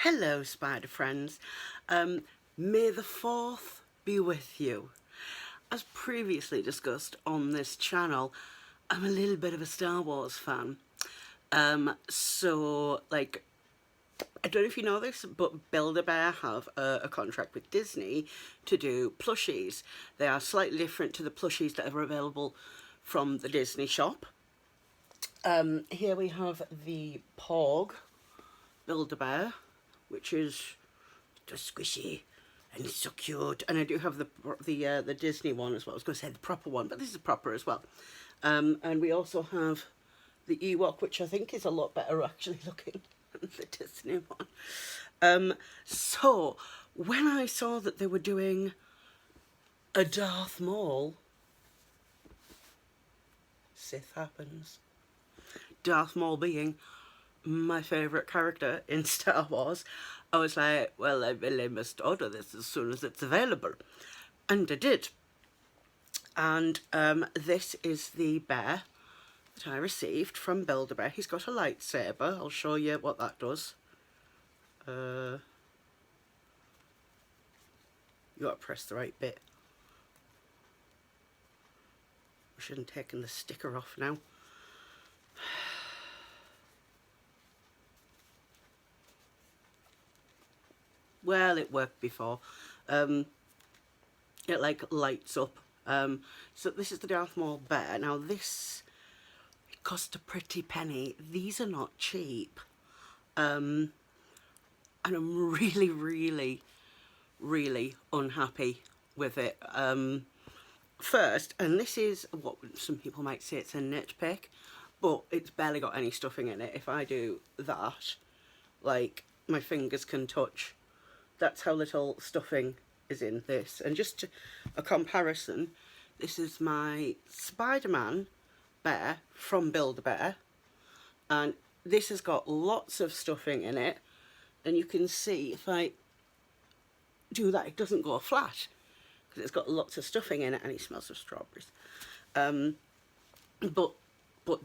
Hello, spider friends. May the 4th be with you. As previously discussed on this channel, I'm a little bit of a Star Wars fan. I don't know if you know this, but Build-A-Bear have a contract with Disney to do plushies. They are slightly different to the plushies that are available from the Disney shop. Here we have the Porg Build-A-Bear, which is just squishy and it's so cute. And I do have the Disney one as well. I was going to say the proper one, but this is proper as well. And we also have the Ewok, which I think is a lot better actually looking than the Disney one. So when I saw that they were doing a Darth Maul, Sith happens. Darth Maul being my favourite character in Star Wars, I was like, well, I really must order this as soon as it's available. And I did. And this is the bear that I received from Build-A-Bear. He's got a lightsaber. I'll show you what that does. You got to press the right bit. I should have taken the sticker off now. Well, it worked before. It like lights up. So this is the Darth Maul bear. Now this, it cost a pretty penny. These are not cheap. And I'm really unhappy with it. First, and this is what some people might say it's a nitpick, but it's barely got any stuffing in it. If I do that, like, my fingers can touch. That's how little stuffing is in this. And just a comparison, this is my Spider-Man bear from Build-A-Bear. And this has got lots of stuffing in it. And you can see if I do that, it doesn't go flat. Because it's got lots of stuffing in it and it smells of strawberries. But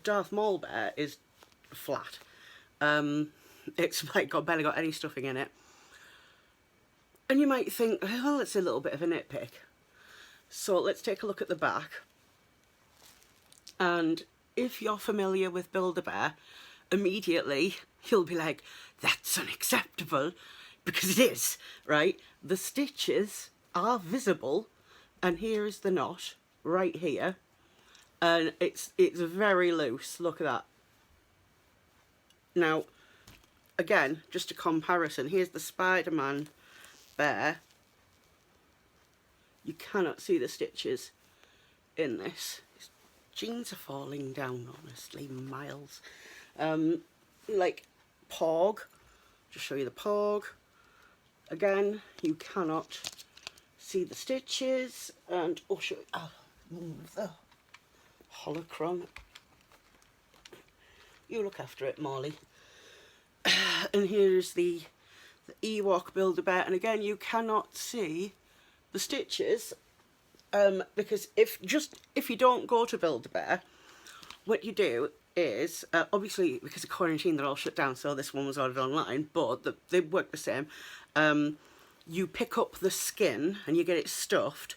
Darth Maul bear is flat. It's like barely got any stuffing in it. And you might think, well, it's a little bit of a nitpick. So let's take a look at the back. And if you're familiar with Build-A-Bear, immediately you'll be like, that's unacceptable, because it is, right? The stitches are visible, and here is the knot right here. And it's very loose. Look at that. Now, again, just a comparison. Here's the Spider-Man bear. You cannot see the stitches in this. His jeans are falling down, honestly, miles. Like Porg, just show you the Porg. Again, you cannot see the stitches, and I'll show you, move the holocron. You look after it, Molly. And here's the Ewok Build-A-Bear, and again you cannot see the stitches because if you don't go to Build-A-Bear, what you do is obviously because of quarantine they're all shut down, so this one was ordered online, but they work the same. You pick up the skin and you get it stuffed,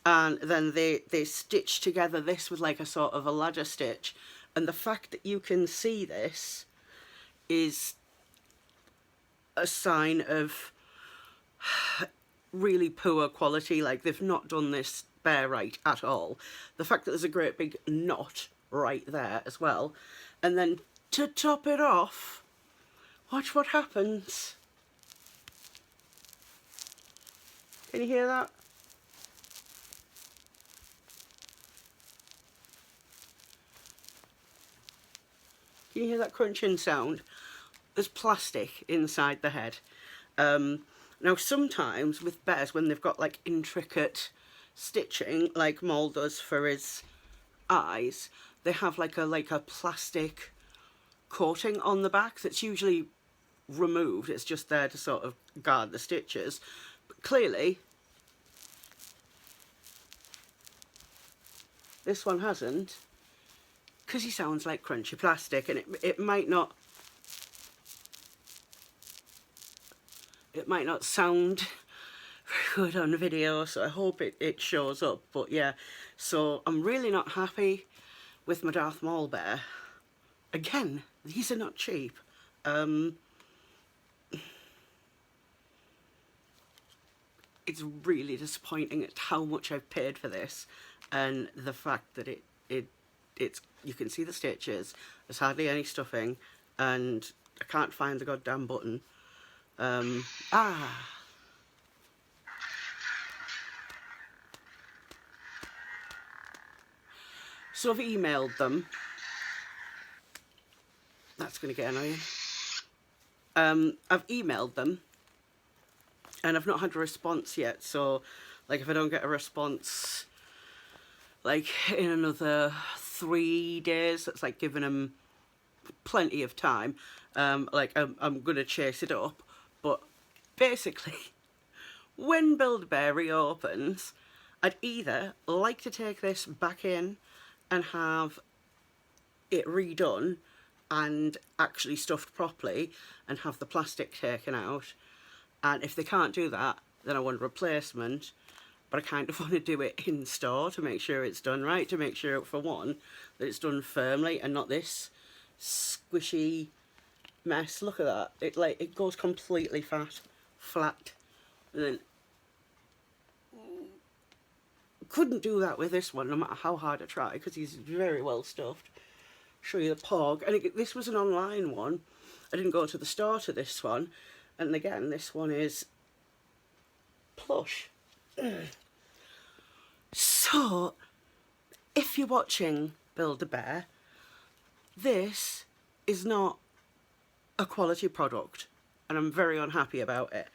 and then they stitch together this with like a sort of a ladder stitch, and the fact that you can see this is a sign of really poor quality. Like, they've not done this bear right at all. The fact that there's a great big knot right there as well, and then to top it off, watch what happens. Can you hear that? Can you hear that crunching sound? There's plastic inside the head. Now sometimes with bears, when they've got like intricate stitching like Maul does for his eyes, they have like a plastic coating on the back that's usually removed. It's just there to sort of guard the stitches. But clearly this one hasn't, because he sounds like crunchy plastic, and it might not it might not sound very good on video, so I hope it shows up. But yeah, so I'm really not happy with my Darth Maul bear. Again, these are not cheap. It's really disappointing at how much I've paid for this, and the fact that it's you can see the stitches, there's hardly any stuffing, and I can't find the goddamn button. So I've emailed them. That's going to get annoying. I've emailed them and I've not had a response yet, so like if I don't get a response like in another 3 days, that's like giving them plenty of time, like I'm gonna chase it up. But basically, when Build-A-Bear reopens, I'd either like to take this back in and have it redone and actually stuffed properly and have the plastic taken out, and if they can't do that, then I want a replacement. But I kind of want to do it in store to make sure it's done right, to make sure, for one, that it's done firmly and not this squishy mess. Look at that. It goes completely flat. And then couldn't do that with this one, no matter how hard I try, because he's very well stuffed. Show you the pog. And this was an online one. I didn't go to the store to this one. And again, this one is plush. So, if you're watching Build-A-Bear, this is not a quality product, and I'm very unhappy about it.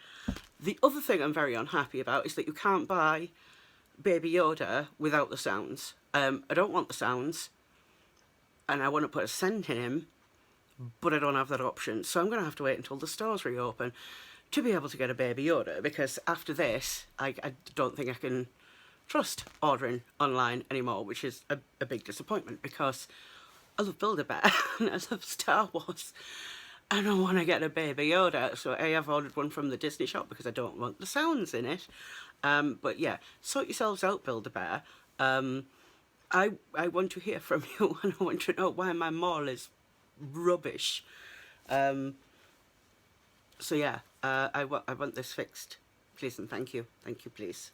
The other thing I'm very unhappy about is that you can't buy Baby Yoda without the sounds. I don't want the sounds, and I want to put a scent in him, but I don't have that option. So I'm going to have to wait until the stores reopen to be able to get a Baby Yoda, because after this, I don't think I can trust ordering online anymore, which is a big disappointment, because I love Build-A-Bear and I love Star Wars and I want to get a Baby Yoda. So I've ordered one from the Disney shop because I don't want the sounds in it. But yeah, sort yourselves out, Build-A-Bear. I want to hear from you, and I want to know why my mall is rubbish. So yeah, I want this fixed, please and thank you. Thank you, please.